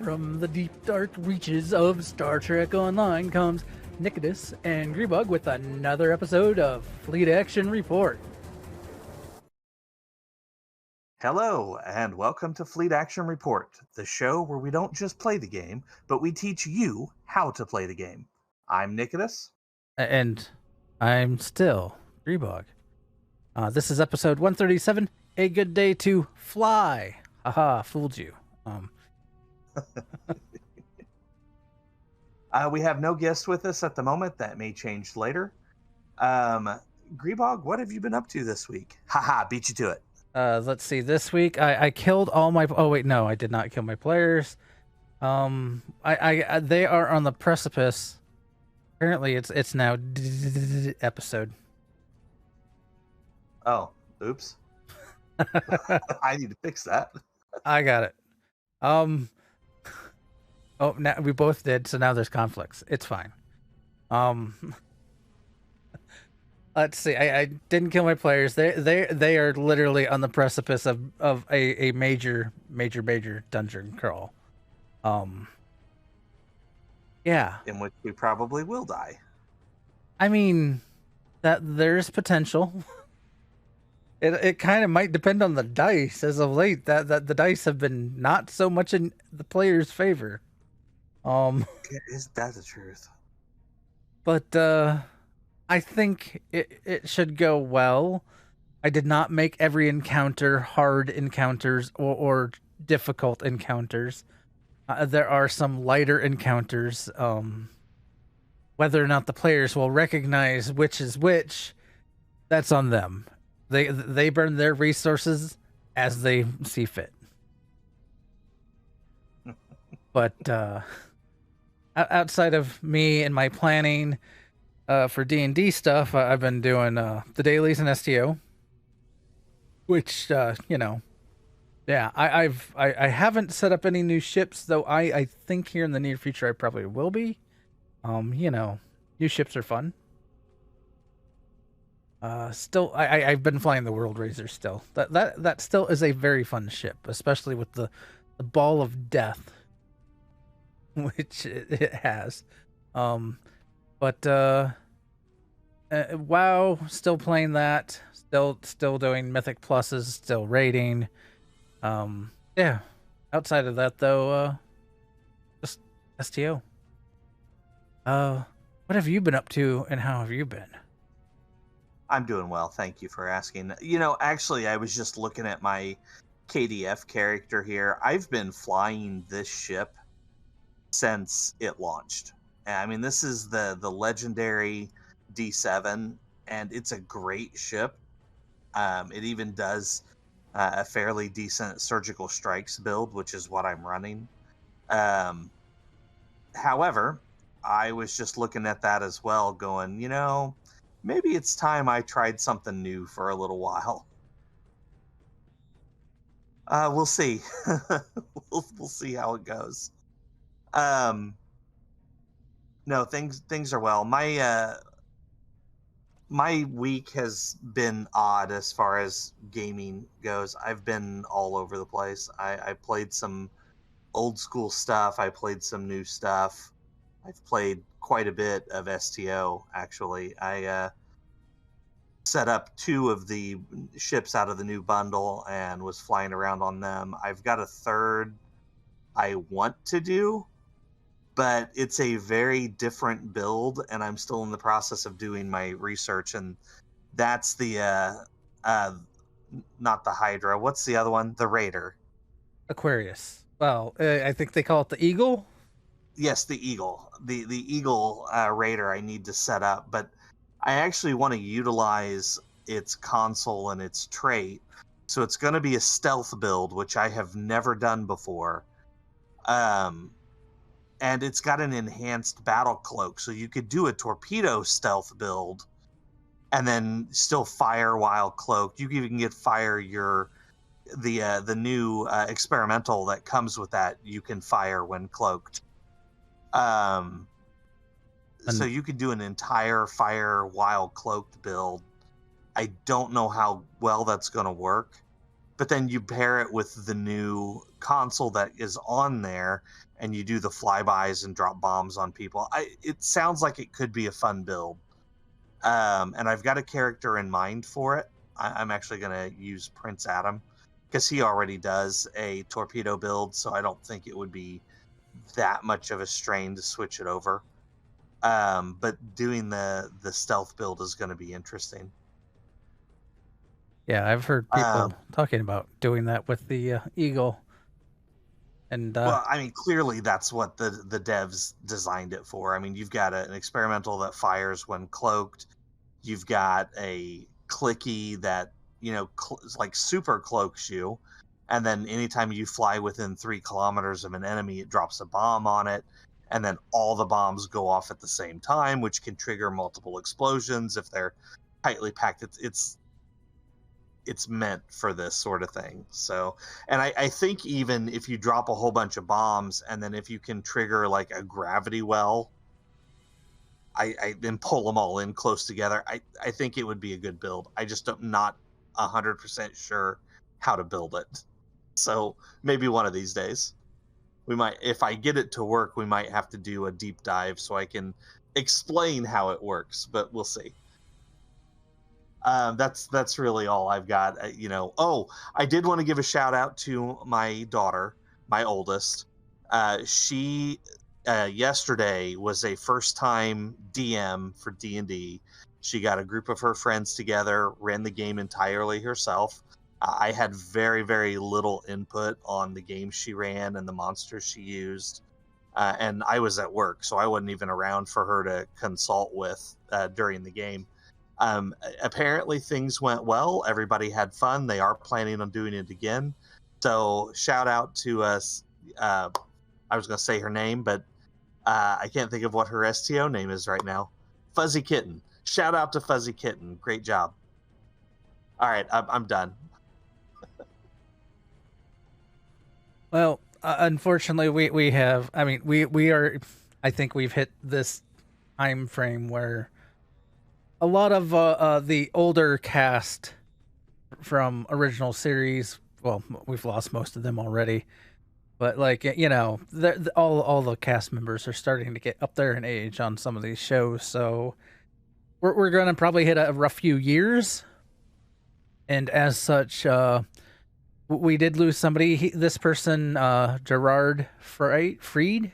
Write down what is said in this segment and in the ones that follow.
From the deep dark reaches of Star Trek Online comes Nikodas and Grebog with another episode of Fleet Action Report. Hello, and welcome to Fleet Action Report, the show where we don't just play the game, but we teach you how to play the game. I'm Nikodas. And I'm still Grebog. This is episode 137, A Good Day to Fly. Haha, fooled you. We have no guest with us at the moment. That may change later. Grebog, what have you been up to this week? Haha, beat you to it. Let's see. This week I killed all my. Oh wait, no, I did not kill my players. They are on the precipice. Apparently, it's now episode. Oh, oops. I need to fix that. I got it. Oh, now we both did, so now there's conflicts. It's fine. Let's see. I didn't kill my players. They are literally on the precipice of a major dungeon crawl. Yeah. In which we probably will die. I mean, that there's potential. It kind of might depend on the dice as of late. That the dice have been not so much in the player's favor. Is that the truth? But I think it should go well. I did not make every encounter hard encounters or difficult encounters. There are some lighter encounters. Whether or not the players will recognize which is which, that's on them. They burn their resources as they see fit. But outside of me and my planning for D&D stuff, I've been doing the dailies and STO, which yeah, I haven't set up any new ships, though. I think here in the near future I probably will be. New ships are fun. Still, I've been flying the World Razor still. That still is a very fun ship, especially with the ball of death, which it has. But WoW, still playing that. Still doing Mythic Pluses, still raiding. Yeah. Outside of that, though, just STO. What have you been up to, and how have you been? I'm doing well. Thank you for asking. Actually, I was just looking at my KDF character here. I've been flying this ship since it launched. I mean, this is the legendary D7, and it's a great ship. It even does a fairly decent surgical strikes build, which is what I'm running. However, I was just looking at that as well, going, maybe it's time I tried something new for a little while. We'll see. we'll see how it goes. No, things are well. My week has been odd as far as gaming goes. I've been all over the place. I played some old school stuff. I played some new stuff. I've played quite a bit of STO, actually. I set up 2 of the ships out of the new bundle and was flying around on them. I've got a third I want to do, but it's a very different build, and I'm still in the process of doing my research, and that's the not the Hydra. What's the other one? The Raider. Aquarius. Well, I think they call it the Eagle. Yes, the Eagle. The Eagle Raider I need to set up, but I actually want to utilize its console and its trait. So it's going to be a stealth build, which I have never done before. And it's got an enhanced battle cloak, so you could do a torpedo stealth build and then still fire while cloaked. You can even get fire the new experimental that comes with that. You can fire when cloaked. So you could do an entire fire while cloaked build. I don't know how well that's going to work, but then you pair it with the new console that is on there, and you do the flybys and drop bombs on people. It sounds like it could be a fun build. And I've got a character in mind for it. I'm actually going to use Prince Adam because he already does a torpedo build, so I don't think it would be that much of a strain to switch it over. But doing the stealth build is going to be interesting. Yeah, I've heard people talking about doing that with the Eagle. And well, I mean, clearly that's what the devs designed it for. I mean, you've got an experimental that fires when cloaked. You've got a clicky that, you know, like super cloaks you. And then anytime you fly within 3 kilometers of an enemy, it drops a bomb on it. And then all the bombs go off at the same time, which can trigger multiple explosions if they're tightly packed. It's meant for this sort of thing. So, and I think even if you drop a whole bunch of bombs and then if you can trigger like a gravity well, I then pull them all in close together, I think it would be a good build. I just am not 100% sure how to build it. So maybe one of these days we might, if I get it to work, we might have to do a deep dive so I can explain how it works, but we'll see. That's really all I've got. You know, I did want to give a shout out to my daughter, my oldest. She yesterday was a first time DM for D&D. She got a group of her friends together, ran the game entirely herself. I had very, very little input on the game she ran and the monsters she used. And I was at work, so I wasn't even around for her to consult with during the game. Apparently things went well. Everybody had fun. They are planning on doing it again. So shout out to us. I was going to say her name, but I can't think of what her STO name is right now. Fuzzy Kitten. Shout out to Fuzzy Kitten. Great job. All right, I'm done. well, unfortunately, we have. I mean, we are. I think we've hit this time frame where a lot of the older cast from original series. Well, we've lost most of them already, but like you know, all the cast members are starting to get up there in age on some of these shows. So we're gonna probably hit a rough few years, and as such, we did lose somebody. This person, Gerard Fried,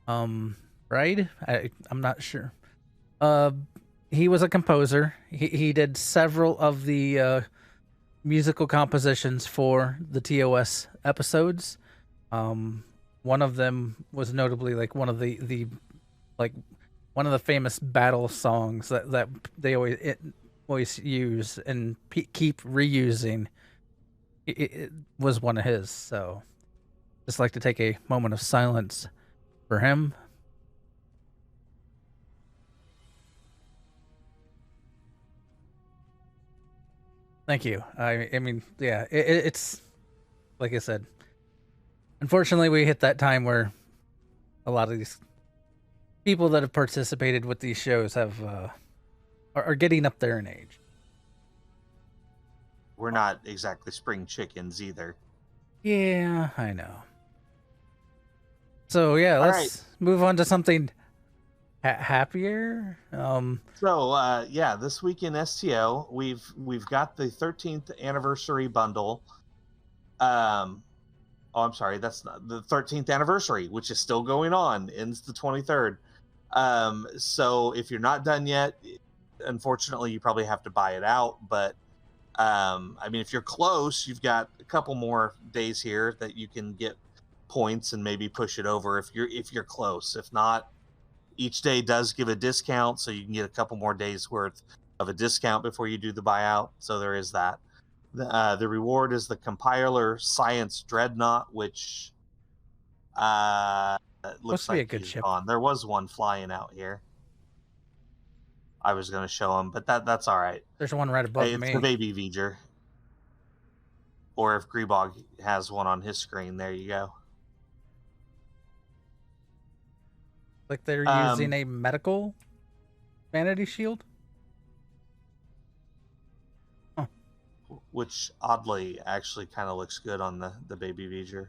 right? I'm not sure. He was a composer. He did several of the musical compositions for the TOS episodes. One of them was notably like one of the like one of the famous battle songs that they always use and keep reusing. It was one of his. So just like to take a moment of silence for him. Thank you. I mean, yeah, it's like I said. Unfortunately, we hit that time where a lot of these people that have participated with these shows have are getting up there in age. We're not exactly spring chickens either. Yeah, I know. So yeah, let's move on to something happier. So yeah, this week in STO, we've got the 13th anniversary bundle. Oh, I'm sorry, that's not the 13th anniversary, which is still going on, ends the 23rd. So if you're not done yet, unfortunately, you probably have to buy it out. But I mean, if you're close, you've got a couple more days here that you can get points and maybe push it over if you're close. If not, each day does give a discount, so you can get a couple more days worth of a discount before you do the buyout. So there is that. The reward is the compiler Science Dreadnaught, which looks like a good ship. gone. There was one flying out here. I was going to show him, but that's all right. There's one right above me. It's the baby V'ger. Or if Grebog has one on his screen, there you go. Like they're using a medical vanity shield? Huh. Which oddly actually kind of looks good on the baby V'ger.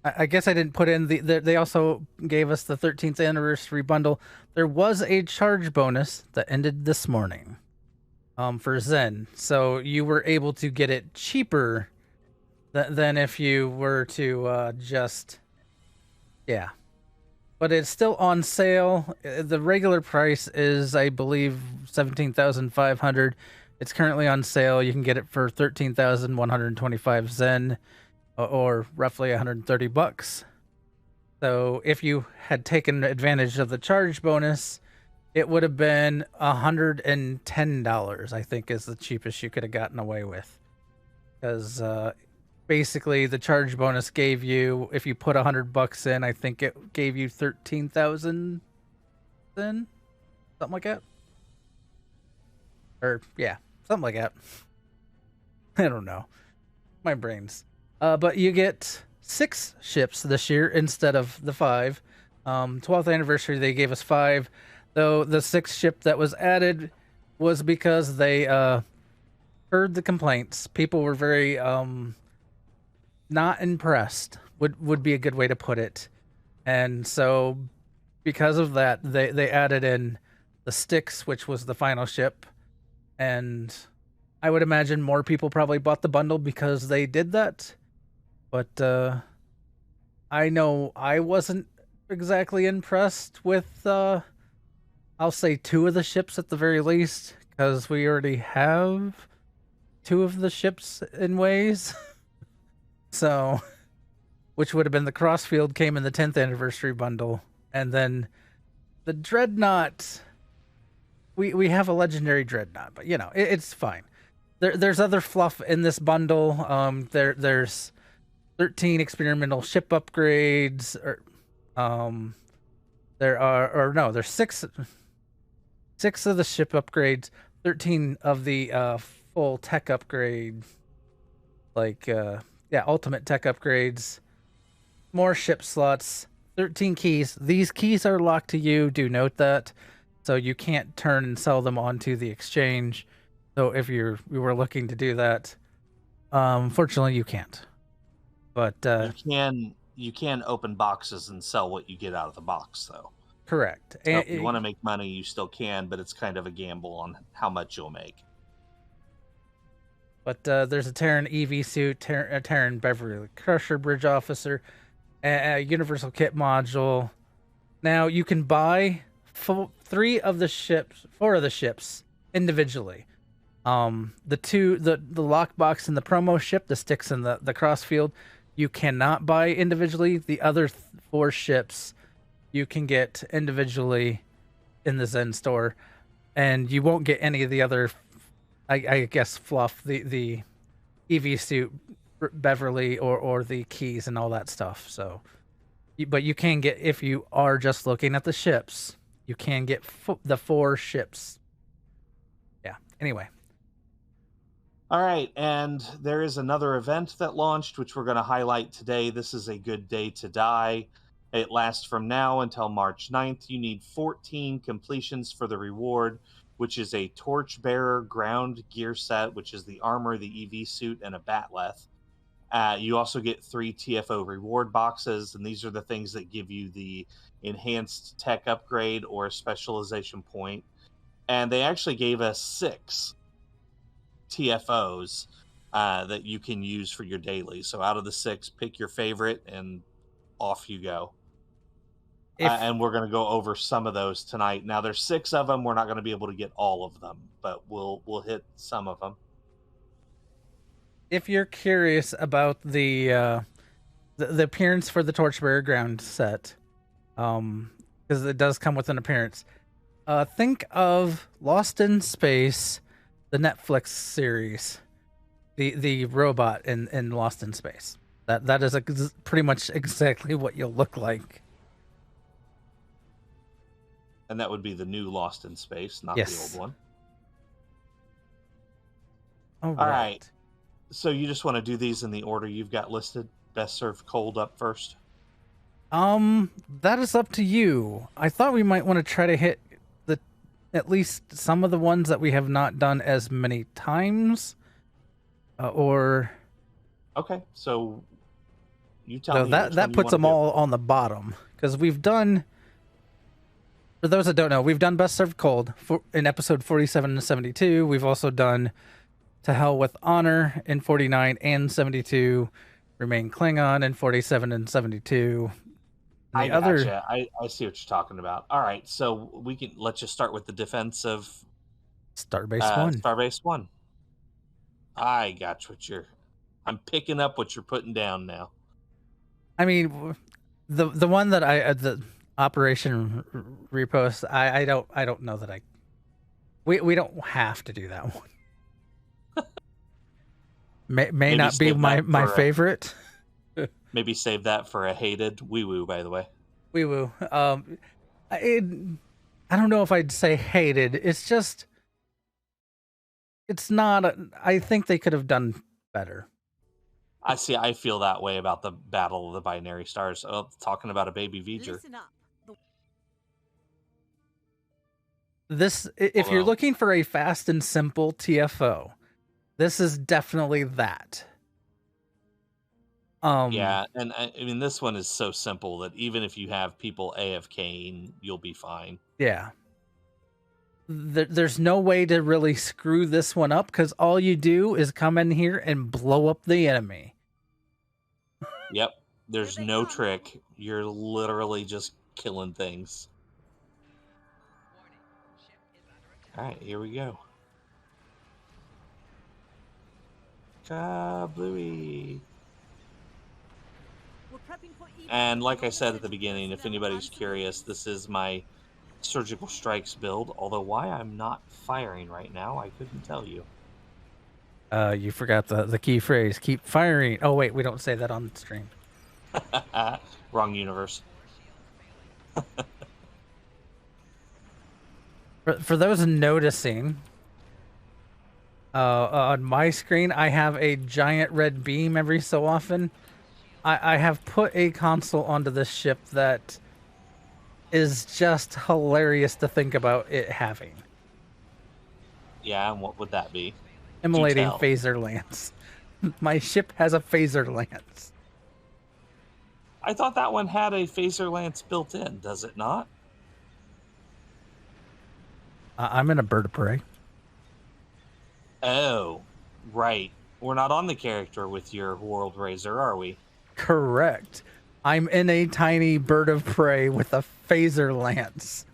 I guess I didn't put in they also gave us the 13th anniversary bundle. There was a charge bonus that ended this morning for Zen. So you were able to get it cheaper than if you were to just yeah. But it's still on sale. The regular price is, I believe, 17,500. It's currently on sale. You can get it for 13,125 Zen, or roughly $130. So if you had taken advantage of the charge bonus, it would have been $110. I think is the cheapest you could have gotten away with, because basically the charge bonus gave you, if you put $100 in, I think it gave you 13,000 then, something like that, or yeah, something like that. I don't know, my brains. But you get 6 ships this year instead of the 5. 12th anniversary they gave us 5, though the 6th ship that was added was because they heard the complaints. People were very not impressed, would be a good way to put it. And so because of that, they added in the Styx, which was the final ship. And I would imagine more people probably bought the bundle because they did that. But I know I wasn't exactly impressed with I'll say 2 of the ships at the very least, because we already have 2 of the ships in ways. So, which would have been the Crossfield came in the 10th anniversary bundle, and then the Dreadnought. We have a legendary Dreadnought, but it's fine. There's other fluff in this bundle. There's 13 experimental ship upgrades, or there's 6 of the ship upgrades, 13 of the full tech upgrade, like ultimate tech upgrades, more ship slots, 13 keys. These keys are locked to you, do note that. So you can't turn and sell them onto the exchange. So if you were looking to do that, unfortunately you can't. But you can open boxes and sell what you get out of the box, though. Correct. So if you want to make money, you still can, but it's kind of a gamble on how much you'll make. But there's a Terran EV suit, a Terran Beverly Crusher Bridge Officer, a Universal Kit Module. Now you can buy 4 of the ships individually. The lockbox and the promo ship, the Styx and the Crossfield, you cannot buy individually. The other 4 ships you can get individually in the Zen store, and you won't get any of the other, I guess, fluff, the EV suit, Beverly, or the keys and all that stuff. So, but you can get, if you are just looking at the ships, you can get the 4 ships. Yeah. Anyway. All right, and there is another event that launched, which we're going to highlight today. This is a good day to die. It lasts from now until March 9th. You need 14 completions for the reward, which is a Torchbearer ground gear set, which is the armor, the EV suit, and a batleth. You also get 3 TFO reward boxes, and these are the things that give you the enhanced tech upgrade or a specialization point. And they actually gave us 6 TFOs that you can use for your daily. So out of the 6, pick your favorite and off you go. And we're going to go over some of those tonight. Now there's 6 of them. We're not going to be able to get all of them, but we'll hit some of them. If you're curious about the appearance for the Torchbearer ground set, because it does come with an appearance, think of Lost in Space, the Netflix series, the robot in Lost in Space. That is pretty much exactly what you'll look like. And that would be the new Lost in Space, not the old one. All right. So you just want to do these in the order you've got listed? Best served cold up first? That is up to you. I thought we might want to try to hit at least some of the ones that we have not done as many times. Okay, so You tell So me which one that you puts want them to do. all on the bottom because we've done. For those that don't know, we've done Best Served Cold in episode 47 and 72. We've also done To Hell with Honor in 49 and 72. Remain Klingon in 47 and 72. And I the other gotcha. I see what you're talking about. All right, so let's just start with the defense of Starbase One. Starbase One. I got I'm picking up what you're putting down now. I mean, the one that the Operation Riposte. I don't know that we don't have to do that one. May Maybe not be save that my for favorite. maybe save that for a hated wee woo. By the way, Wee woo. I don't know if I'd say hated. It's just, it's not. I think they could have done better. I see. I feel that way about the Battle of the Binary Stars. Oh, talking about a baby V'ger. Listen up. This, if you're looking for a fast and simple TFO, this is definitely that. Yeah, and I mean this one is so simple that even if you have people AFKing, you'll be fine. Yeah. There's no way to really screw this one up because all you do is come in here and blow up the enemy. Yep, there's no trick. You're literally just killing things. All right, here we go. Kablooey. And like I said at the beginning, if anybody's curious, this is my surgical strikes build. Although why I'm not firing right now, I couldn't tell you. You forgot the key phrase. Keep firing. Oh wait, we don't say that on stream. Wrong universe. For those noticing, on my screen, I have a giant red beam every so often. I have put a console onto this ship that is just hilarious to think about it having. Yeah, and what would that be? Emulating phaser lance. My ship has a phaser lance. I thought that one had a phaser lance built in, does it not? I'm in a bird of prey. Oh, right. We're not on the character with your World Razor, are we? Correct. I'm in a tiny bird of prey with a phaser lance.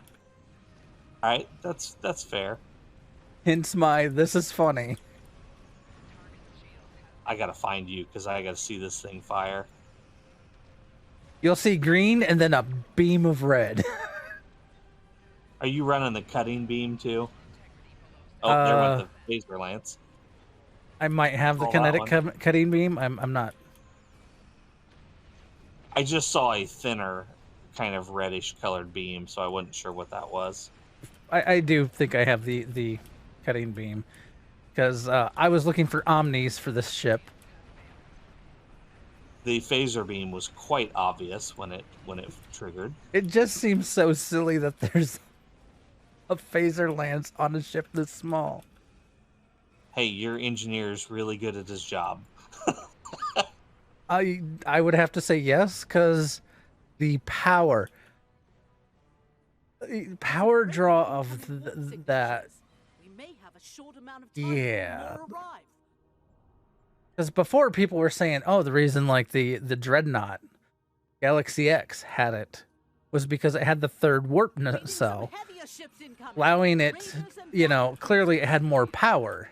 All right, that's fair. Hence my, this is funny. I gotta find you because I gotta see this thing fire. You'll see green and then a beam of red. Are you running the cutting beam too? Oh, there went the phaser lance. I might have the kinetic cutting beam. I'm not. I just saw a thinner, kind of reddish colored beam, so I wasn't sure what that was. I do think I have the cutting beam because I was looking for omnis for this ship. The phaser beam was quite obvious when it triggered. It just seems so silly that there's a phaser lance on a ship this small. Hey, your engineer's really good at his job. I would have to say yes, because the power draw of that. Yeah. Because before people were saying, oh, the reason like the dreadnaught Galaxy X had it was because it had the third warp cell, allowing it, you know, clearly it had more power.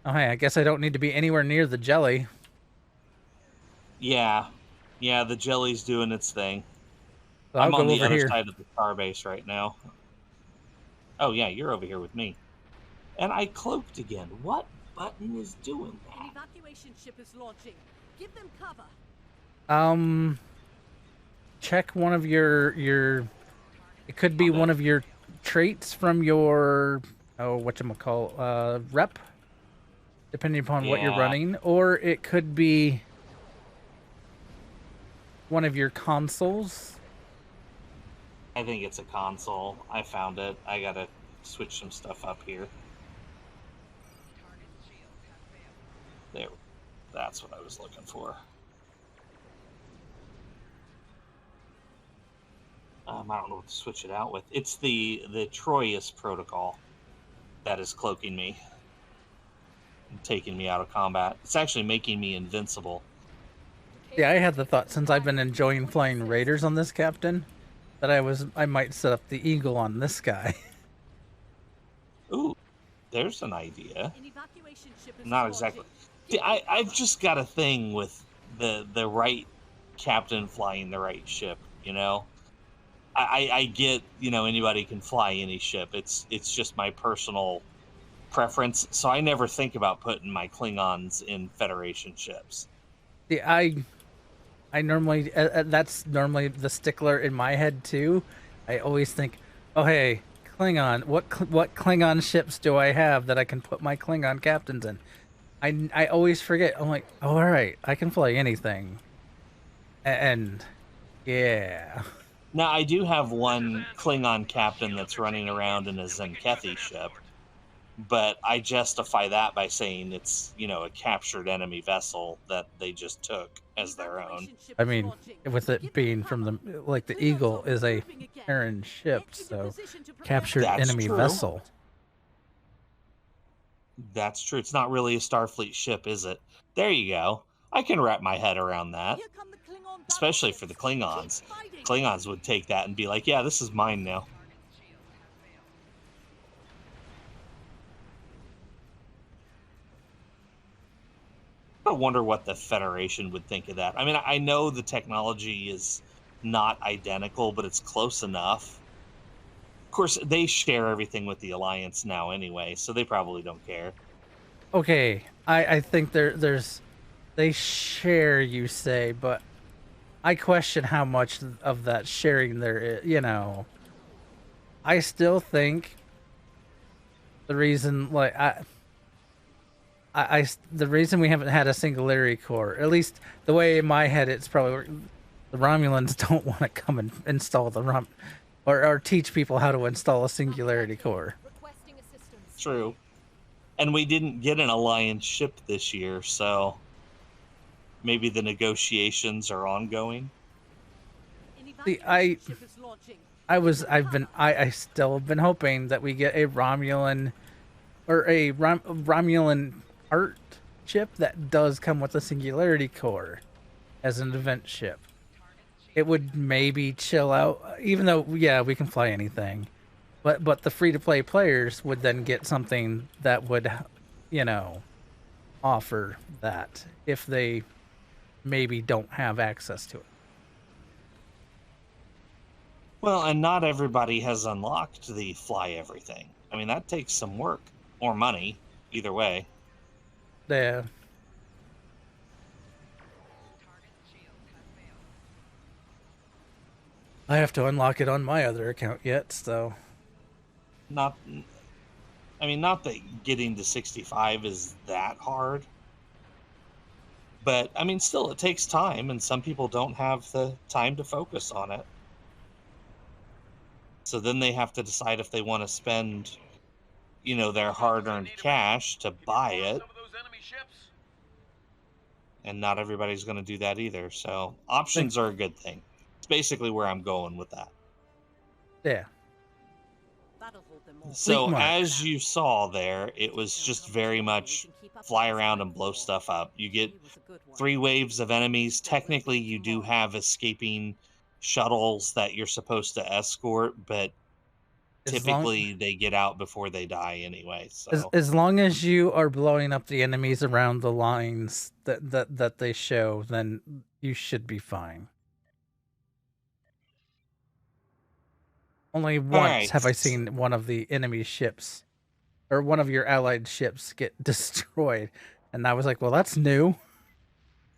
Oh, hey, I guess I don't need to be anywhere near the jelly. Yeah, the jelly's doing its thing. So I'm on the other side of the starbase right now. Oh yeah, you're over here with me. And I cloaked again. What button is doing that? The evacuation ship is launching. Give them cover. Check one of your it could be one of your traits from your whatchamacall, rep, depending upon what you're running, or it could be one of your consoles. I think it's a console. I found it. I gotta switch some stuff up here. There. That's what I was looking for. I don't know what to switch it out with. It's the Troyus protocol that is cloaking me and taking me out of combat. It's actually making me invincible. Yeah, I had the thought, since I've been enjoying flying raiders on this captain, that I might set up the eagle on this guy. Ooh, there's an idea. An evacuation ship is Not launching. exactly. Give See, them I've cover. just got a thing with the right captain flying the right ship. You know, I get, anybody can fly any ship. It's just my personal preference. So I never think about putting my Klingons in Federation ships. See, I normally that's normally the stickler in my head too. I always think, oh hey, Klingon, what Klingon ships do I have that I can put my Klingon captains in? I always forget. I'm like, oh, all right, I can fly anything, and yeah. Now I do have one Klingon captain that's running around in a Zenkethi ship, but I justify that by saying it's, a captured enemy vessel that they just took as their own. Evacuation ship I is mean, launching. with it Give them being cover. from the like the Klingons Eagle are is a regrouping again. Terran ship, Get into so position to prepare captured for That's enemy true. vessel. That's true. It's not really a Starfleet ship, is it? There you go. I can wrap my head around that, Here come the Klingon especially for the battleships. Klingons. Keep fighting. Klingons would take that and be like, yeah, this is mine now. I wonder what the Federation would think of that. I mean, I know the technology is not identical, but it's close enough. Of course, they share everything with the Alliance now anyway, so they probably don't care. Okay, I think there's they share, you say, but I question how much of that sharing there is. I still think the reason, like the reason we haven't had a singularity core, at least the way in my head, it's probably the Romulans don't want to come and install or teach people how to install a singularity core. Requesting assistance. True. And we didn't get an Alliance ship this year, so maybe the negotiations are ongoing. An See, evacuation ship is launching. I still have been hoping that we get a Romulan or a Romulan art ship that does come with a singularity core as an event ship. It would maybe chill out, even though, yeah, we can fly anything, but the free to play players would then get something that would, offer that if they maybe don't have access to it. Well, and not everybody has unlocked the fly everything. I mean, that takes some work or money, either way. Yeah. I have to unlock it on my other account yet, so. Not that getting to 65 is that hard. But, I mean, still, it takes time, and some people don't have the time to focus on it. So then they have to decide if they want to spend, their hard-earned cash to buy it. And not everybody's going to do that either. So options are a good thing. It's basically where I'm going with that. Yeah. That'll hold them all. So Mark. as you saw there, it was just very much fly around and blow stuff up. You get 3 waves of enemies. Technically, you do have escaping shuttles that you're supposed to escort, but typically they get out before they die anyway. So as long as you are blowing up the enemies around the lines that they show, then you should be fine. Only once have I seen one of the enemy ships or one of your allied ships get destroyed, and I was like, well, that's new.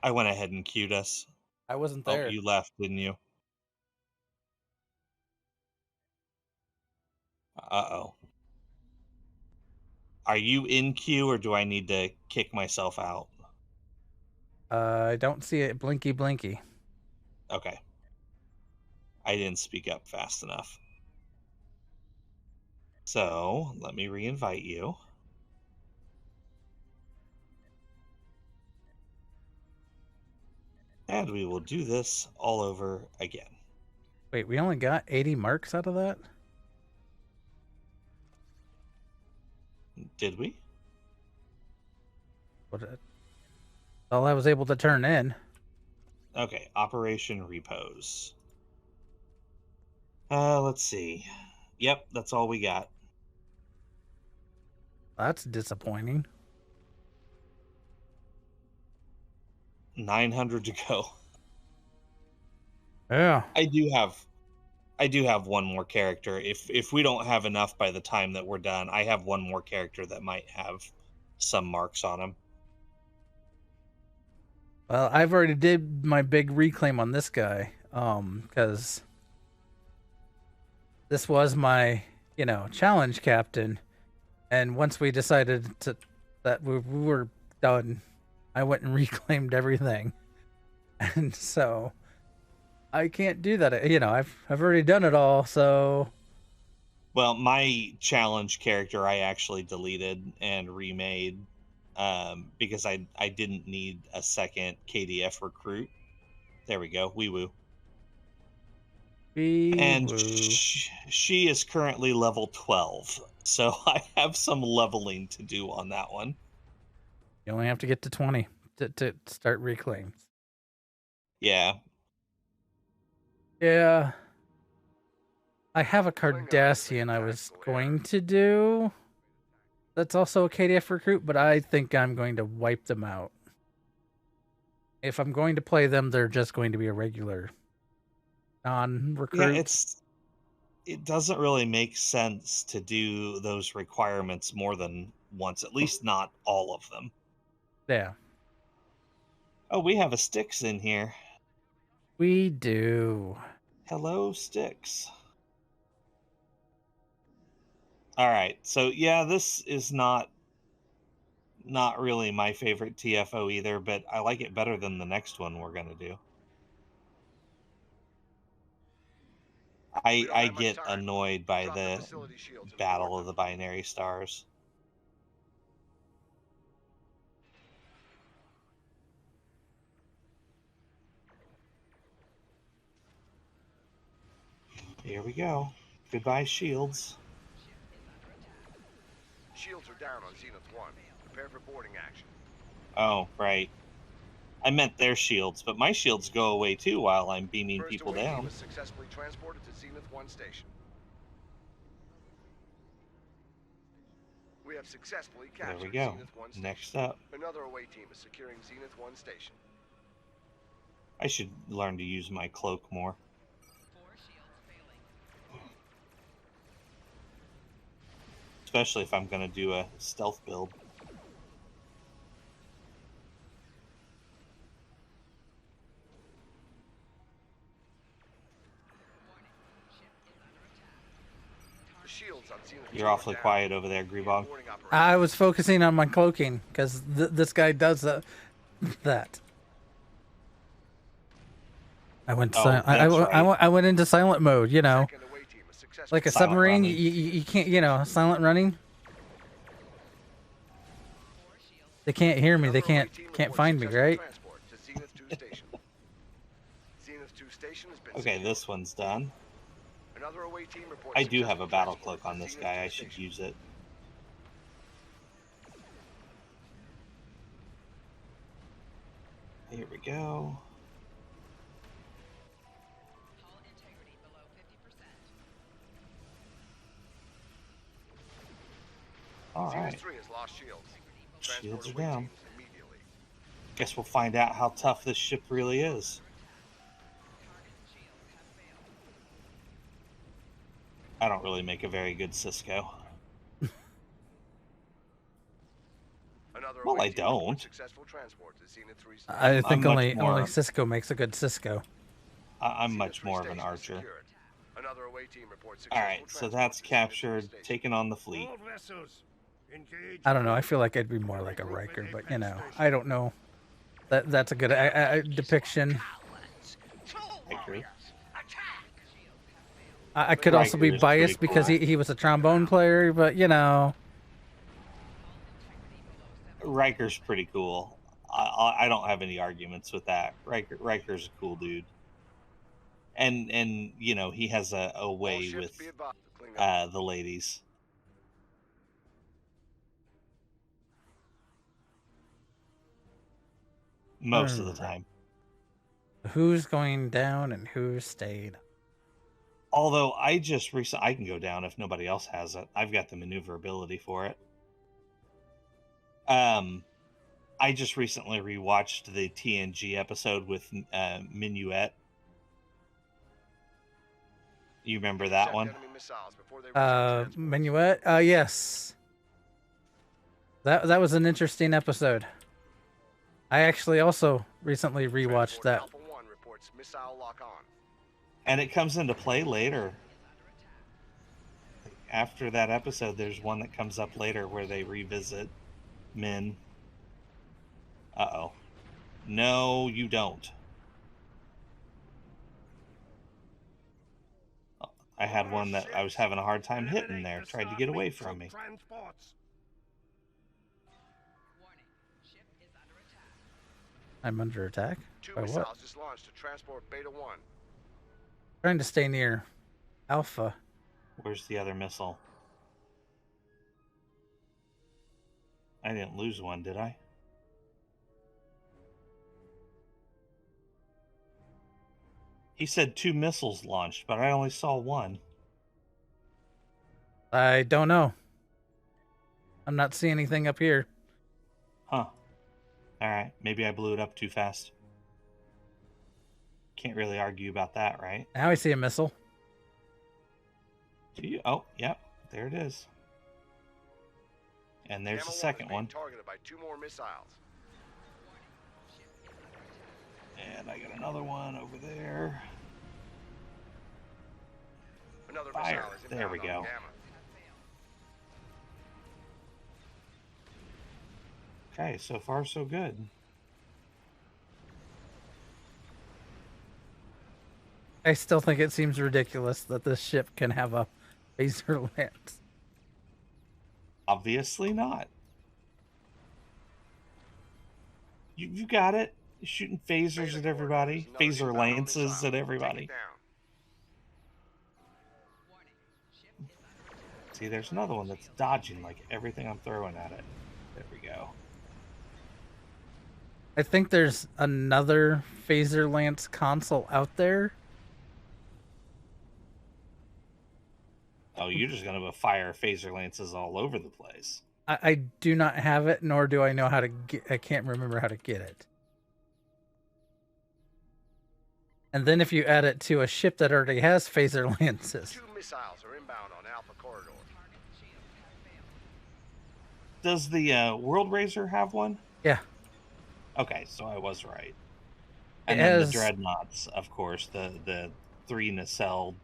I went ahead and queued us. I wasn't Oh, there. you left, didn't you? Uh-oh. Are you in queue, or do I need to kick myself out? I don't see it. Blinky, blinky. Okay. I didn't speak up fast enough. So, let me re-invite you. And we will do this all over again. Wait, we only got 80 marks out of that? Did we? All I was able to turn in. Okay, Operation Repose. Let's see. Yep, that's all we got. That's disappointing. 900 to go. Yeah. I do have one more character. If we don't have enough by the time that we're done, I have one more character that might have some marks on him. Well, I've already did my big reclaim on this guy. Because this was my, challenge captain. And once we decided that we were done, I went and reclaimed everything. And so I can't do that. I've already done it all, so. Well, my challenge character I actually deleted and remade because I didn't need a second KDF recruit. There we go. Wee woo. And she is currently level 12. So I have some leveling to do on that one. You only have to get to 20 to start reclaims. Yeah. Yeah. I have a Cardassian I was going to do. That's also a KDF recruit, but I think I'm going to wipe them out. If I'm going to play them, they're just going to be a regular non-recruit. Yeah, it doesn't really make sense to do those requirements more than once, at least not all of them. Yeah. Oh, we have a Styx in here. We do. Hello, Styx. All right, so yeah, this is not really my favorite TFO either, but I like it better than the next one we're gonna do. I get annoyed by the Battle of the Binary Stars. Here we go. Goodbye, shields. Shields are down on Zenith 1. Prepare for boarding action. Oh, right. I meant their shields, but my shields go away too while I'm beaming First people away down. team is successfully transported to Zenith 1 station. We have successfully captured There we go. Zenith 1 station. Next up. Another away team is securing Zenith 1 station. I should learn to use my cloak more. Especially if I'm going to do a stealth build. The shields on Zenith You're awfully quiet over there, Grebog. I was focusing on my cloaking because this guy does that. I went I went into silent mode, like a submarine. You can't, silent running. They can't hear me. They can't find me, right? Okay, this one's done. I do have a battle cloak on this guy. I should use it. Here we go. All right. Shields are down. Guess we'll find out how tough this ship really is. I don't really make a very good Cisco. Well, I don't. I think only Cisco makes a good Cisco. I'm much more of an archer. Alright, so that's captured, taken on the fleet. I don't know. I feel like I'd be more like a Riker, but I don't know. That's a good depiction. I could also be biased because he was a trombone player, but Riker's pretty cool. I don't have any arguments with that. Riker's a cool dude. And you know, he has a All way ships with be advised. Klingon. the ladies. Most of the time. Who's going down and who's stayed? Although I just I can go down if nobody else has it. I've got the maneuverability for it. I just recently rewatched the TNG episode with Minuet. You remember that Intercept one? enemy missiles before they reach our transports. Minuet? Yes. That was an interesting episode. I actually also recently rewatched Transport that. Alpha 1 reports missile lock on. And it comes into play later. After that episode, there's one that comes up later where they revisit Min. Uh-oh. No, you don't. I had one that I was having a hard time hitting there. Tried to get away from me. I'm under attack? Two By missiles what? just launched to transport Beta 1. Trying to stay near Alpha. Where's the other missile? I didn't lose one, did I? He said 2 missiles launched, but I only saw one. I don't know. I'm not seeing anything up here. Huh. Alright, maybe I blew it up too fast. Can't really argue about that, right? Now I see a missile. Do you? Oh, yep. There it is. And there's Gamma the second is being one. targeted by 2 more missiles. And I got another one over there. Another Fire. missile is There we inbound on go. Gamma. Okay, so far so good. I still think it seems ridiculous that this ship can have a phaser lance. Obviously not. You got it. You're shooting phasers Beta at everybody. coordinates, another Phaser inbound lances missile. at Take everybody. it down. See, there's another one that's dodging like everything I'm throwing at it. There we go. I think there's another phaser lance console out there. Oh, you're just gonna fire phaser lances all over the place. I do not have it, nor do I know how to get. I can't remember how to get it. And then if you add it to a ship that already has phaser lances, 2 missiles are inbound on Alpha Corridor. Does the World Razor have one? yeah, Okay, so I was right. And It then has- the dreadnoughts, of course, the 3 nacelle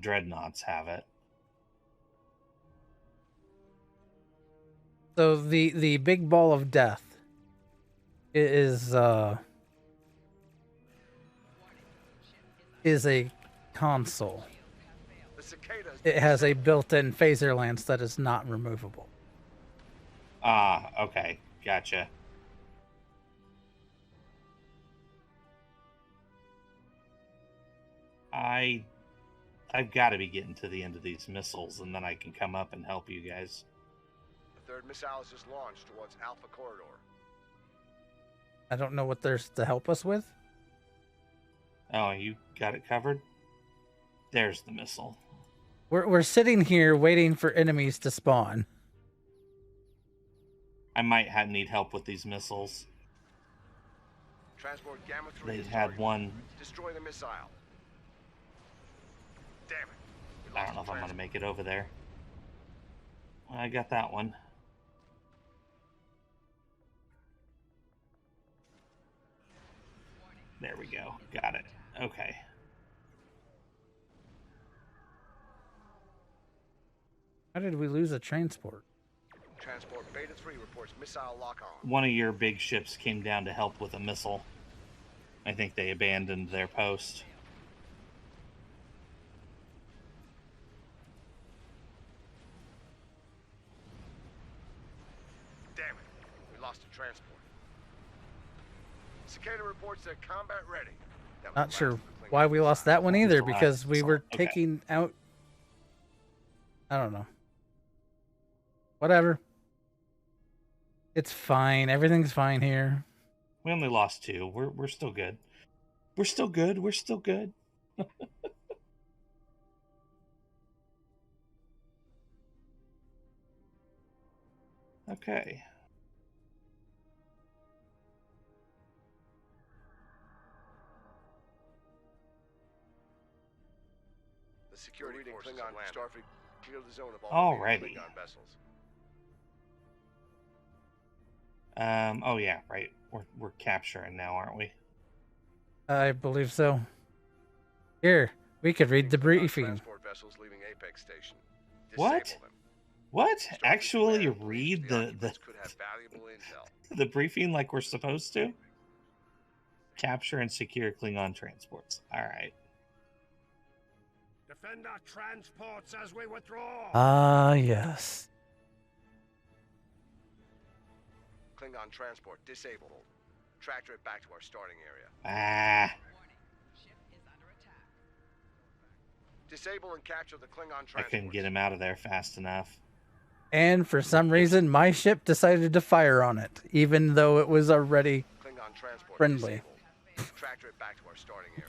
dreadnoughts have it. So the big ball of death is a console. The cicadas. It has a built-in phaser lance that is not removable. Ah, okay, gotcha. I've got to be getting to the end of these missiles, and then I can come up and help you guys. The 3rd missile is just launched towards Alpha Corridor. I don't know what there's to help us with. Oh, you got it covered? There's the missile. We're sitting here waiting for enemies to spawn. I might need help with these missiles. Transport Gamma 3 They is had targeted. one. Destroy the missile. Damn it. We I lost don't know if the I'm going to transport. make it over there. I got that one. There we go. Got it. Okay. How did we lose a transport? Transport Beta 3 reports missile lock on. One of your big ships came down to help with a missile. I think they abandoned their post. Damn it. We lost a transport. Cicada reports they're combat ready. That Not was sure last of the why we lost that one either, Excellent, because we were excellent. Okay. taking out. I don't know. Whatever. It's fine. Everything's fine here. We only lost 2. We're still good. We're still good. We're still good. Okay. The security forces Klingon Starfleet clear the zone of all remaining Alrighty. Klingon vessels. Oh yeah, right. We're capturing now, aren't we? I believe so. Here, we could read the Klingon briefing. Transport vessels leaving Apex Station. What? Disable them. What? Starfleet Actually command believes read the occupants could have valuable intel. the briefing like we're supposed to? Capture and secure Klingon transports. All right. Defend our transports as we withdraw. Ah, yes. Klingon transport disabled. Tractor it back to our starting area. Ah. Disable and capture the Klingon I transport. couldn't get him out of there fast enough. And for some reason, my ship decided to fire on it, even though it was already Klingon transport friendly. disabled. Tractor it back to our starting area.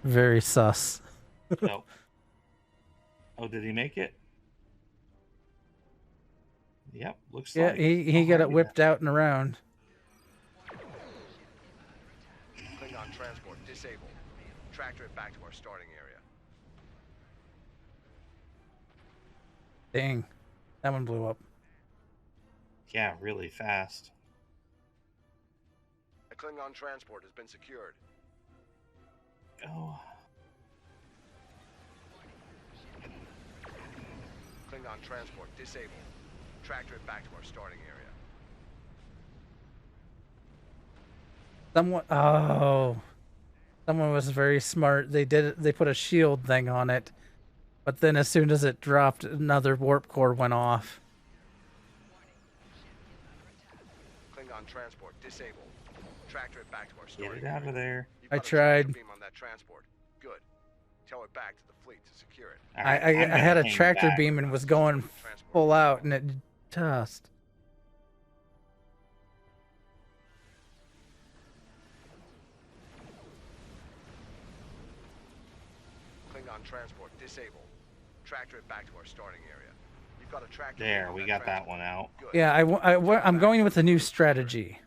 very sus. No. Oh, did he make it? Yep, looks Yeah, like. he got it Alrighty whipped out and around. Klingon transport disabled. Tractor it back to our starting area. Dang, that one blew up. Yeah, really fast. A Klingon transport has been secured. Oh. Klingon transport disabled. Tractor it back to our starting area. Someone was very smart. They did it. They put a shield thing on it, but then as soon as it dropped, another warp core went off. Klingon transport disabled. Tractor it back to our Get starting it out area. of there. You've I got a tractor tried. beam on that transport. Good. Tow it back to the fleet to secure it. All right, I'm I gonna had a hang tractor back. beam and was going Transport full out, disabled. and it tossed. Klingon transport disabled. Tractor it back to our starting area. You've got a tractor. beam There, on we got that transport. one out. Good. Yeah, I'm going with a new strategy.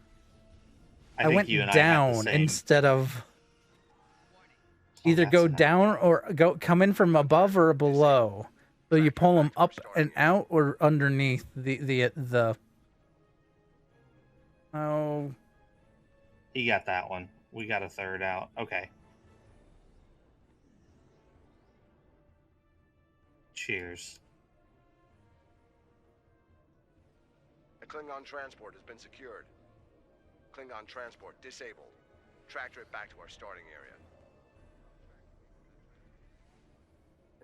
I think went you and I have the down same. instead of Oh, either that's go not- down or come in from above or below. So you pull them up and out or underneath the. Oh, He got that one. We got a third out. Okay. Cheers. A Klingon transport has been secured. Klingon transport disabled. Tractor it back to our starting area.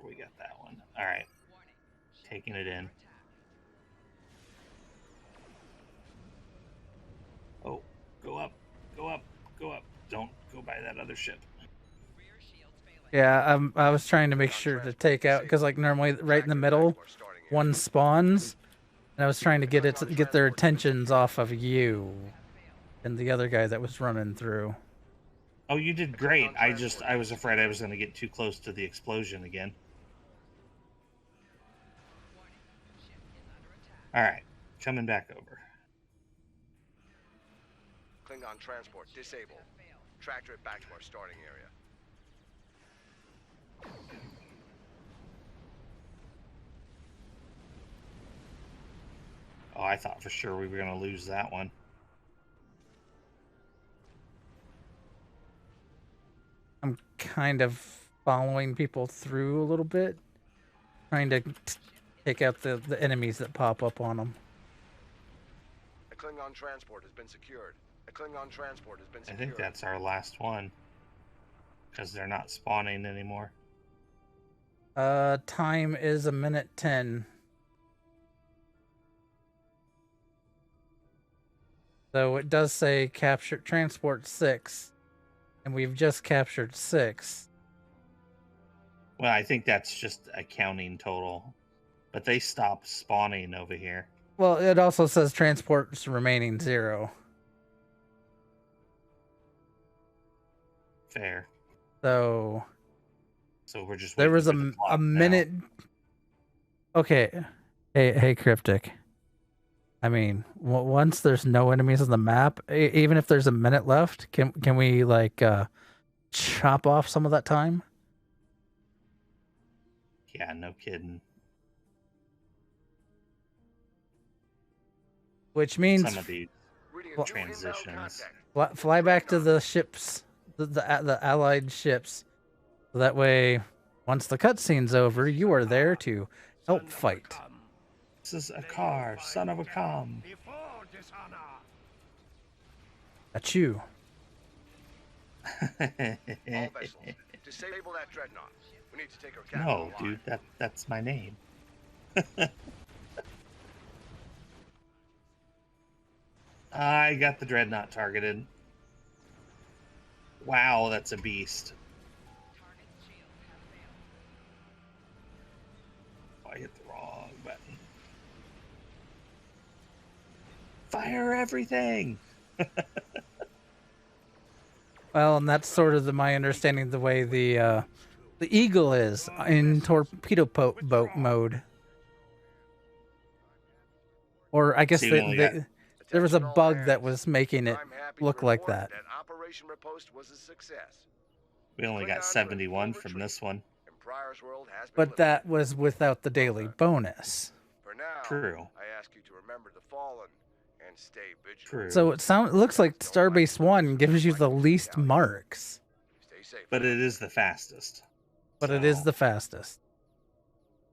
We got that one. All right. Taking it in. Oh, go up, go up, go up. Don't go by that other ship. yeah. I was trying to make sure to take out because like normally right in the middle, one spawns, and I was trying to get their attentions off of you and the other guy that was running through. Oh, you did great. I was afraid I was going to get too close to the explosion again. All right, coming back over. Klingon transport disabled. Tractor it back to our starting area. Oh, I thought for sure we were going to lose that one. I'm kind of following people through a little bit, trying to take out the enemies that pop up on them. A Klingon transport has been secured. A Klingon transport has been I secured. think that's our last one. Because they're not spawning anymore. Time is 1:10. So it does say capture transport 6, and we've just captured 6. Well, I think that's just a counting total. But they stopped spawning over here. Well, it also says transports remaining 0. Fair. So we're just there waiting was for the clock a minute. now. Okay, hey, Cryptic. I mean, once there's no enemies on the map, even if there's a minute left, can we like chop off some of that time? Yeah, no kidding. Which means Some of these transitions. fly back to the ships, the allied ships, so that way, once the cutscene's over, you are there to help fight. This is a car, son of a com. That's you. All vessels, disable that dreadnaught. We need to take our captain No, alive. dude, that's my name. I got the dreadnought targeted. Wow, that's a beast. Oh, I hit the wrong button. Fire everything! Well, and that's sort of my understanding of the way the Eagle is in torpedo boat mode. Or I guess See, we only got- there was a Attention all bug that hands. was making it I'm happy to look like report that. Operation Riposte was a success. We only got Klingons are in 71 full from retreat, this one. and Pryor's world has been But that was without the daily bonus. For now, True. I ask you to remember the fallen and stay vigilant. True. So it looks like Starbase One gives you the least marks, Stay safe. But it is the fastest. but it is the fastest.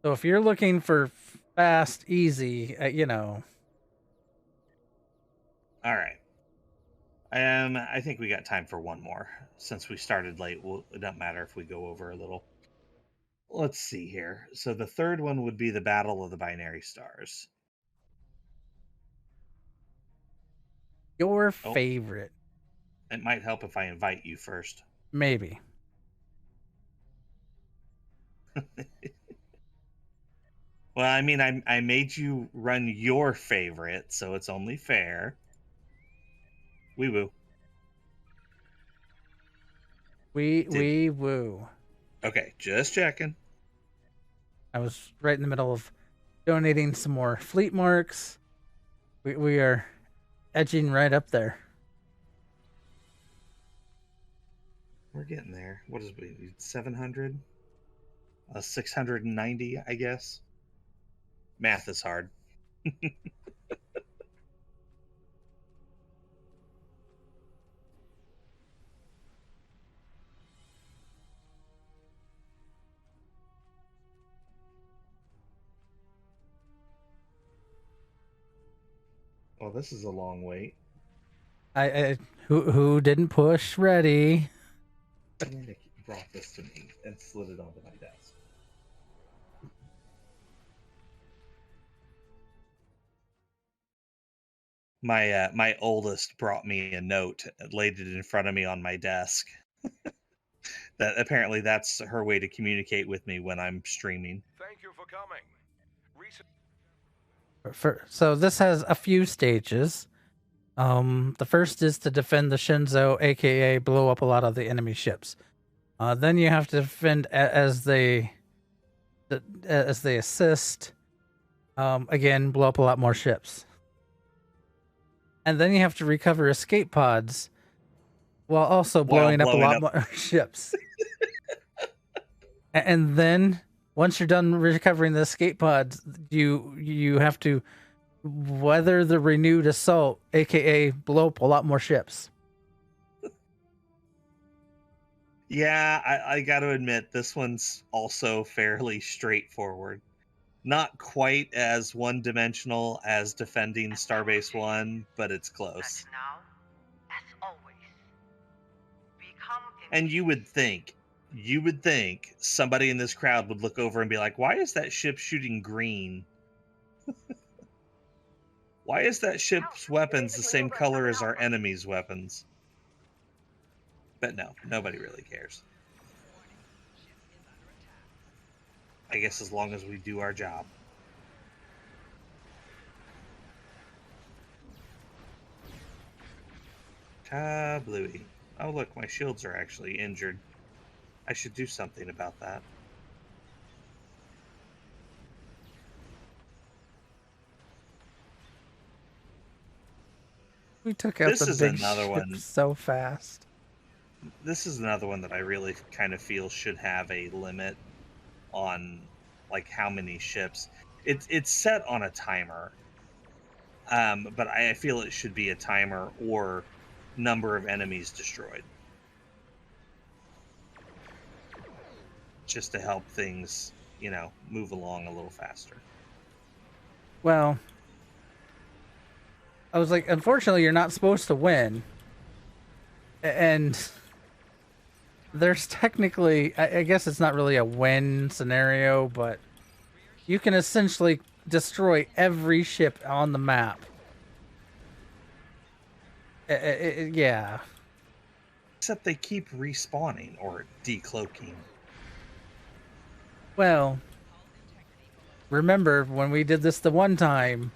So if you're looking for fast, easy, All right. I think we got time for one more. Since we started late, it doesn't matter if we go over a little. Let's see here. So the third one would be the Battle of the Binary Stars. your favorite, It might help if I invite you first. maybe. Well, I mean, I made you run your favorite, so it's only fair. Wee woo. We woo. Okay, just checking. I was right in the middle of donating some more fleet marks. We are edging right up there. We're getting there. What is we 700? 690, I guess. Math is hard. Well, this is a long wait. Who didn't push ready? Nick brought this to me and slid it onto my desk. My oldest brought me a note, laid it in front of me on my desk. That apparently that's her way to communicate with me when I'm streaming. Thank you for coming. So this has a few stages. The first is to defend the Shenzhou, aka blow up a lot of the enemy ships. Then you have to defend as they assist. Again, blow up a lot more ships. And then you have to recover escape pods while also blowing up a lot more ships. And then once you're done recovering the escape pods, you have to weather the renewed assault, aka blow up a lot more ships. Yeah, I got to admit, this one's also fairly straightforward. Not quite as one-dimensional as defending Starbase One, but it's close. But now, as always, become And you would think somebody in this crowd would look over and be like, why is that ship shooting green? Why is that ship's weapons the same color as our enemies' weapons? But no, nobody really cares. I guess as long as we do our job. Kablooey. Oh look, my shields are actually injured. I should do something about that. We took out This the is big another ship one. so fast. This is another one that I really kind of feel should have a limit on like how many ships. It's set on a timer, but I feel it should be a timer or number of enemies destroyed, just to help things, you know, move along a little faster. Well, I was like, unfortunately, you're not supposed to win. And there's technically, I guess it's not really a win scenario, but you can essentially destroy every ship on the map. Yeah. Except they keep respawning or decloaking. Well, remember when we did this the one time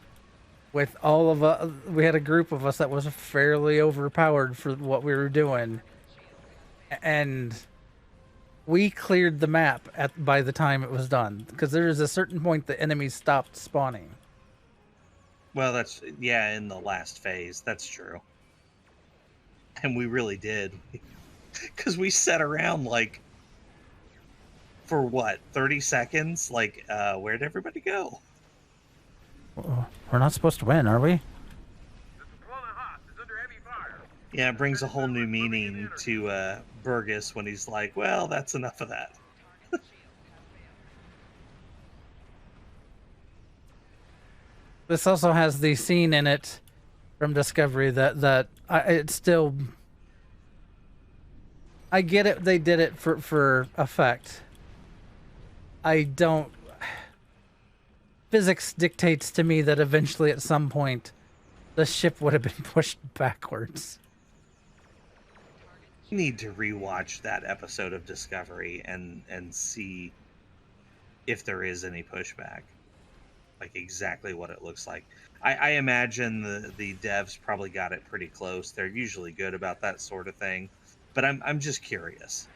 with all of us, we had a group of us that was fairly overpowered for what we were doing. And we cleared the map by the time it was done, because there is a certain point the enemies stopped spawning. Well, that's, yeah, in the last phase, that's true. And we really did. Because we sat around, like, for what, 30 seconds? Like, where'd everybody go? We're not supposed to win, are we? Yeah, it brings a whole new meaning to Burgess when he's like, well, that's enough of that. This also has the scene in it from Discovery that it's still... I get it, they did it for effect. I don't... Physics dictates to me that eventually at some point the ship would have been pushed backwards. You need to rewatch that episode of Discovery and see if there is any pushback. Like exactly what it looks like. I imagine the devs probably got it pretty close. They're usually good about that sort of thing. But I'm just curious.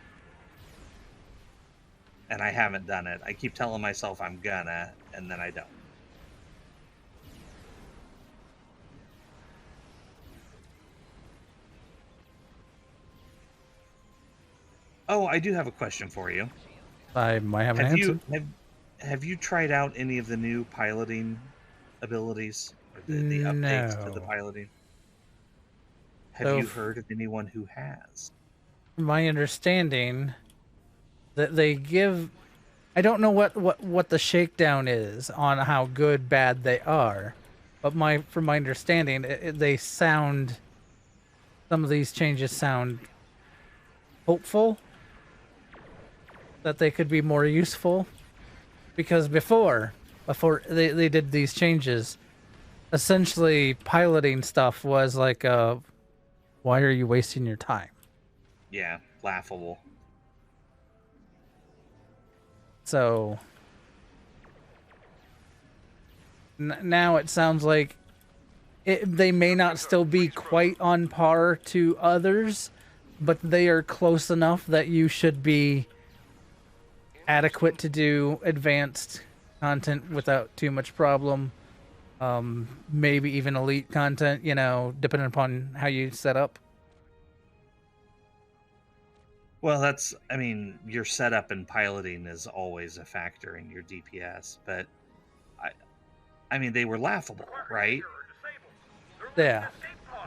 And I haven't done it. I keep telling myself I'm gonna, and then I don't. Oh, I do have a question for you. I might have an answer. Have you tried out any of the new piloting abilities? Or the updates to the piloting? Have you heard of anyone who has? My understanding that they give... I don't know what the shakedown is on how good, bad they are. But from my understanding, they sound... Some of these changes sound hopeful. That they could be more useful. Because before they did these changes, essentially piloting stuff was like, why are you wasting your time? Yeah, laughable. So now it sounds like they may not still be quite on par to others, but they are close enough that you should be adequate to do advanced content without too much problem. Maybe even elite content, you know, depending upon how you set up. Well, I mean, your setup and piloting is always a factor in your DPS, but I mean, they were laughable, right? Yeah.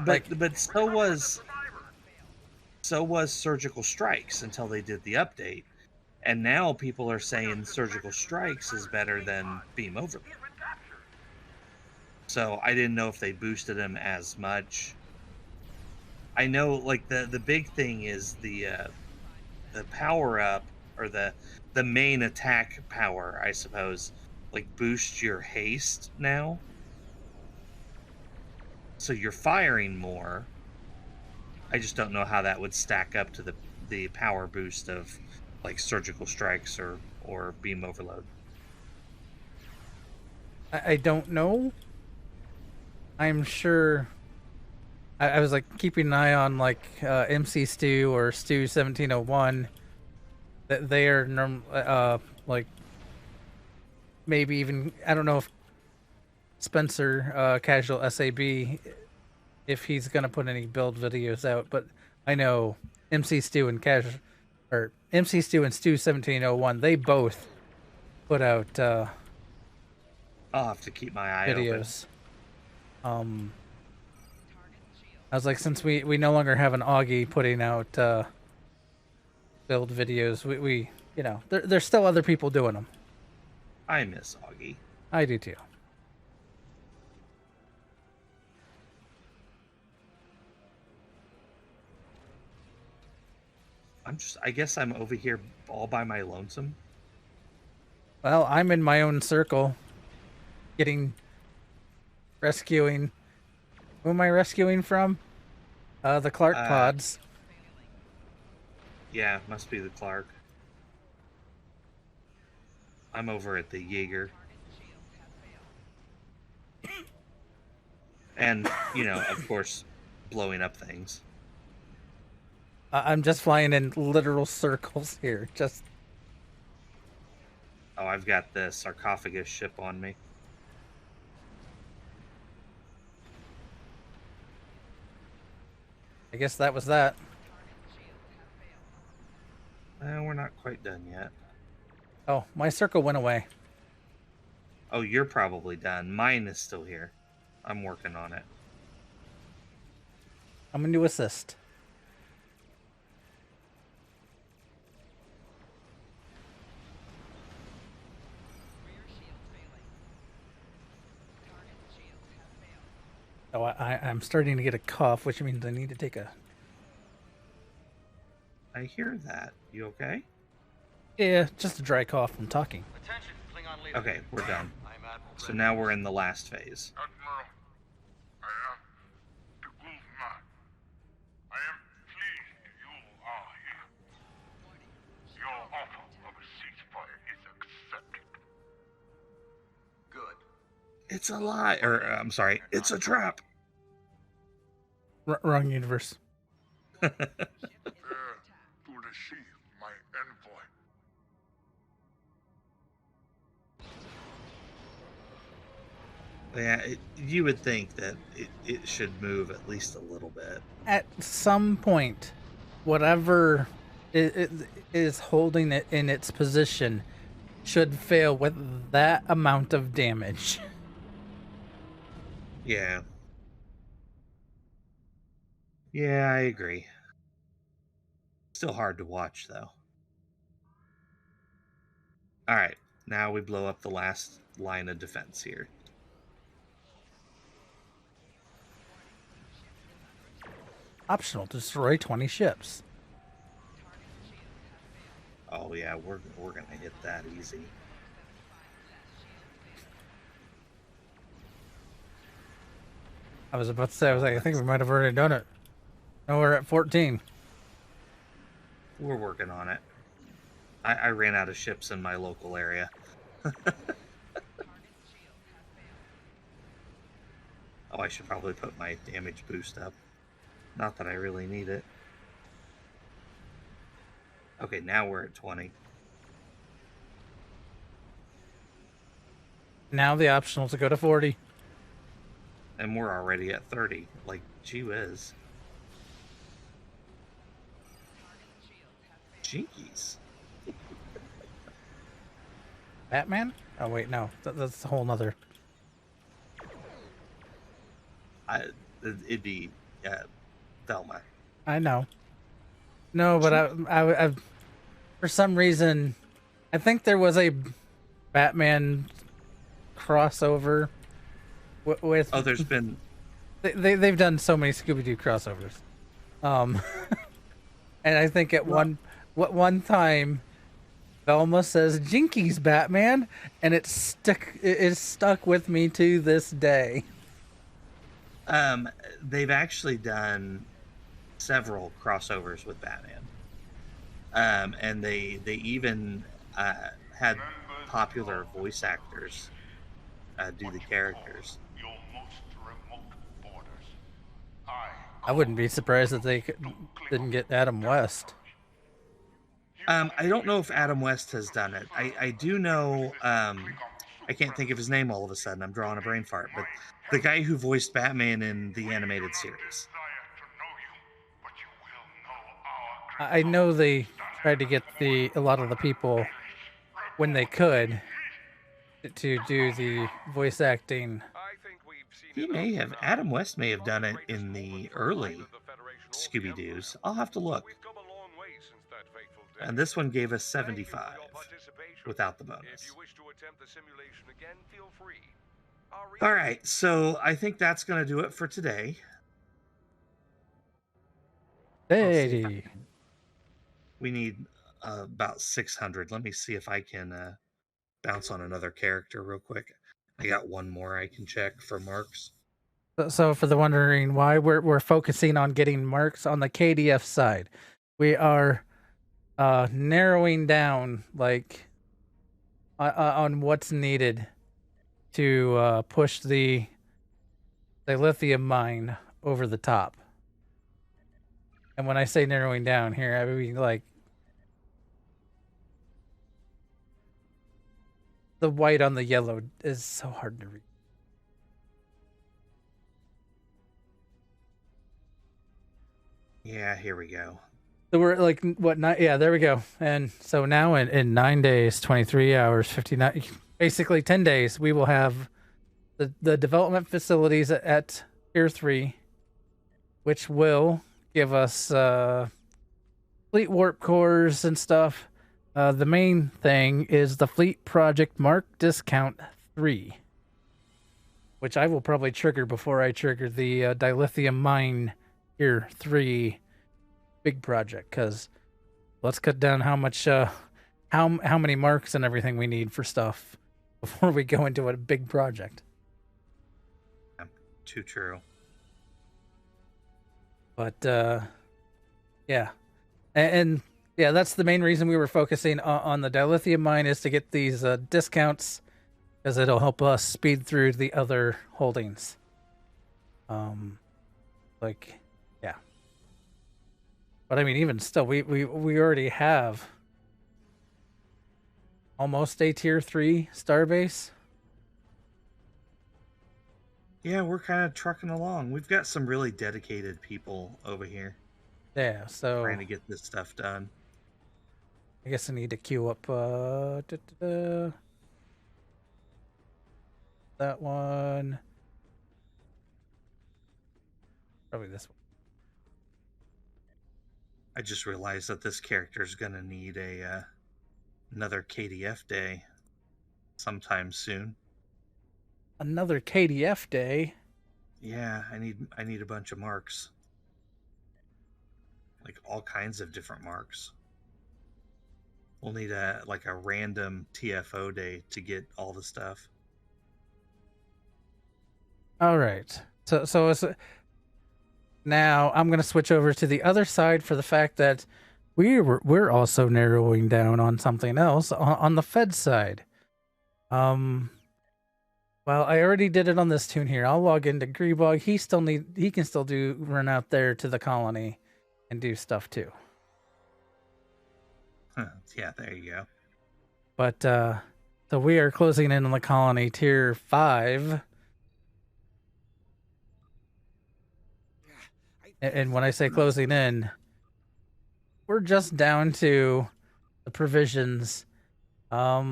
But so was surgical strikes until they did the update. And now people are saying surgical strikes is better than beam overload. So I didn't know if they boosted them as much. I know, like, the big thing is the power up, or the main attack power, I suppose, like boosts your haste now. So you're firing more. I just don't know how that would stack up to the power boost of like surgical strikes or beam overload. I don't know. I'm sure. I was like keeping an eye on like MC Stew or Stew 1701. That they are like maybe even, I don't know if Spencer Casual SAB, if he's gonna put any build videos out, but I know MC Stew and MC Stew and Stew 1701, they both put out I'll have to keep my eye videos. I was like, since we no longer have an Augie putting out build videos, we you know, there's still other people doing them. I miss Augie. I do too. I guess I'm over here all by my lonesome. Well, I'm in my own circle, rescuing. Who am I rescuing from? The Clark pods. Yeah, must be the Clark. I'm over at the Jaeger. And, you know, of course, blowing up things. I'm just flying in literal circles here. Just. Oh, I've got the sarcophagus ship on me. I guess that was that. We're not quite done yet. Oh, my circle went away. Oh, you're probably done. Mine is still here. I'm working on it. I'm going to assist. Oh, I'm starting to get a cough, which means I need to take a... I hear that. You okay? Yeah, just a dry cough from talking. Attention, Klingon leader. Okay, we're done. I'm Admiral So now we're in the last phase. Admiral, I am the good man. I am pleased you are here. Your offer of a ceasefire is accepted. Good. It's a lie. Or, I'm sorry, it's a trap. Wrong universe. Bear to the sea, my envoy. Yeah, you would think that it should move at least a little bit. At some point, whatever is holding it in its position should fail with that amount of damage. Yeah. Yeah, I agree. Still hard to watch, though. Alright, now we blow up the last line of defense here. Optional, destroy 20 ships. Oh yeah, we're gonna hit that easy. I was about to say, I think we might have already done it. No, we're at 14. We're working on it. I ran out of ships in my local area. Oh, I should probably put my damage boost up. Not that I really need it. Okay, now we're at 20. Now the optional to go to 40. And we're already at 30. Like, gee whiz. Jinkies. Batman? Oh wait, no, that's a whole nother. It'd be Velma. I know. No, but I for some reason, I think there was a Batman crossover with. Oh, there's been. They've done so many Scooby-Doo crossovers, and I think at one time, Velma says "Jinkies, Batman," and it is stuck with me to this day. They've actually done several crossovers with Batman, and they even had popular voice actors do the characters. Your most remote borders. I wouldn't be surprised if they didn't get Adam West. I don't know if Adam West has done it. I do know. I can't think of his name all of a sudden. I'm drawing a brain fart, but the guy who voiced Batman in the animated series. I know they tried to get a lot of the people when they could to do the voice acting. He may have. Adam West may have done it in the early Scooby Doo's. I'll have to look. And this one gave us 75 without the bonus. All right, so I think that's going to do it for today. Hey, we need about 600. Let me see if I can bounce on another character real quick. I got one more I can check for marks. so for the wondering why we're focusing on getting marks on the KDF side, we are narrowing down like on what's needed to push the lithium mine over the top. And when I say narrowing down here, I mean like the white on the yellow is so hard to read. Yeah, here we go. So we're like, what, yeah, there we go. And so now in 9 days, 23 hours, 59, basically 10 days, we will have the development facilities at Tier 3, which will give us fleet warp cores and stuff. The main thing is the Fleet Project Mark Discount 3, which I will probably trigger before I trigger the dilithium mine Tier 3 big project, because let's cut down how much how many marks and everything we need for stuff before we go into a big project. Too true. But yeah, and yeah, that's the main reason we were focusing on the dilithium mine, is to get these discounts, because it'll help us speed through the other holdings. Like, yeah. But I mean, even still, we already have almost a Tier 3 Starbase. Yeah, we're kind of trucking along. We've got some really dedicated people over here. Yeah, so trying to get this stuff done. I guess I need to queue up that one. Probably this one. I just realized that this character is going to need a another KDF day sometime soon. Another KDF day? Yeah, I need a bunch of marks. Like all kinds of different marks. We'll need a random TFO day to get all the stuff. All right. So it's now I'm going to switch over to the other side for the fact that we're also narrowing down on something else on the Fed side. Well, I already did it on this tune here. I'll log into Grebog. He can still run out there to the colony and do stuff too. Yeah, there you go. But so we are closing in on the colony Tier 5. And when I say closing in, we're just down to the provisions. I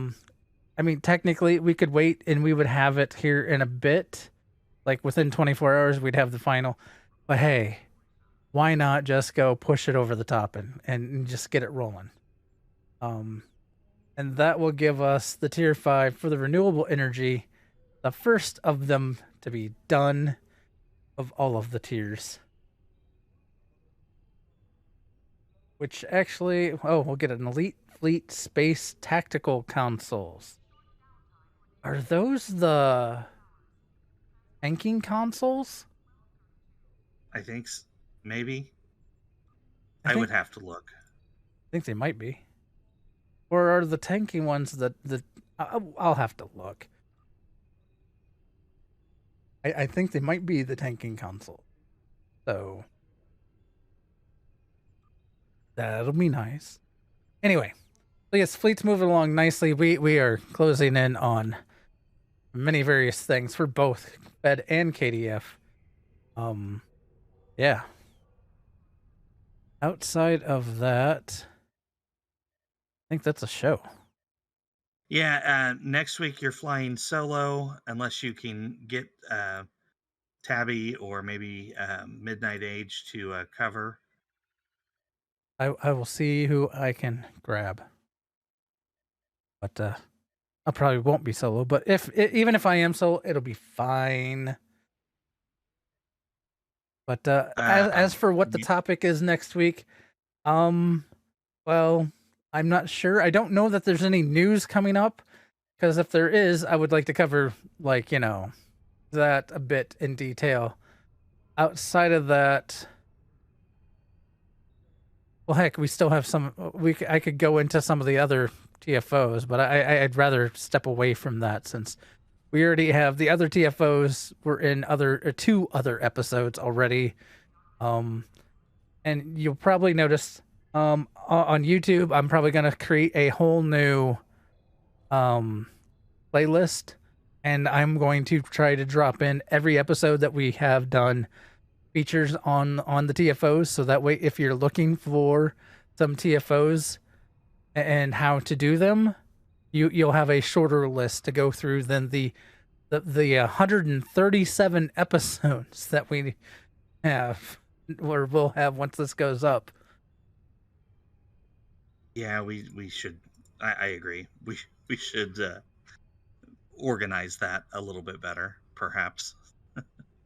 mean, technically, we could wait and we would have it here in a bit. Like within 24 hours, we'd have the final. But hey, why not just go push it over the top and just get it rolling? And that will give us the Tier 5 for the renewable energy, the first of them to be done of all of the tiers. Which actually, we'll get an Elite Fleet Space Tactical Consoles. Are those the tanking consoles? I think maybe. I I think would have to look. they might be. Or are the tanking ones I'll have to look. I think they might be the tanking console. So that'll be nice. Anyway, so yes, fleet's moving along nicely. We are closing in on many various things for both Fed and KDF. Yeah. Outside of that, I think that's a show. Yeah, next week you're flying solo unless you can get Tabby or maybe Midnight Age to cover. I will see who I can grab. But I probably won't be solo, but even if I am solo, it'll be fine. But as for what the topic is next week, well, I'm not sure. I don't know that there's any news coming up, because if there is, I would like to cover that a bit in detail. Outside of that, well, heck, we still have some. I could go into some of the other TFOs, but I'd rather step away from that since we already have the other TFOs. Were in two other episodes already. And you'll probably notice on YouTube, I'm probably gonna create a whole new playlist, and I'm going to try to drop in every episode that we have done features on the TFOs, so that way if you're looking for some TFOs and how to do them, you'll have a shorter list to go through than the 137 episodes that we have or we'll have once this goes up. Yeah, we should. I agree. We should organize that a little bit better, perhaps.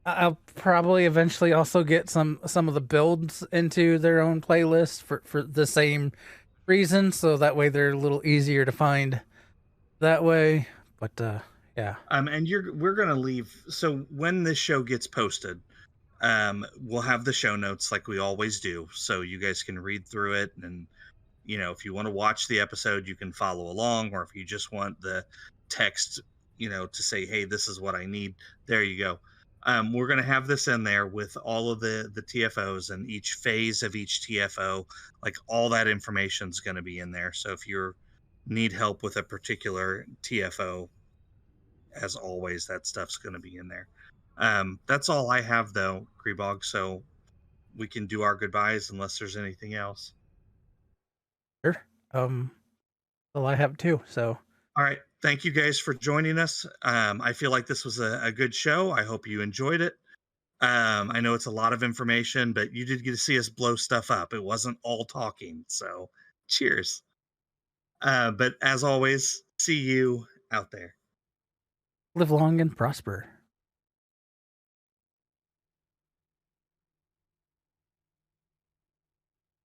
I'll probably eventually also get some of the builds into their own playlist for the same reason, so that way they're a little easier to find that way. But yeah. And we're gonna leave. So when this show gets posted, we'll have the show notes like we always do, so you guys can read through it, and if you want to watch the episode, you can follow along, or if you just want the text, to say, hey, this is what I need, there you go. We're going to have this in there with all of the TFOs and each phase of each TFO, like all that information is going to be in there. So if you need help with a particular TFO, as always, that stuff's going to be in there. That's all I have, though, Grebog, so we can do our goodbyes unless there's anything else. Sure. Well, I have too, so. All right. Thank you guys for joining us. I feel like this was a good show. I hope you enjoyed it. I know it's a lot of information, but you did get to see us blow stuff up. It wasn't all talking, so cheers. But as always, see you out there. Live long and prosper.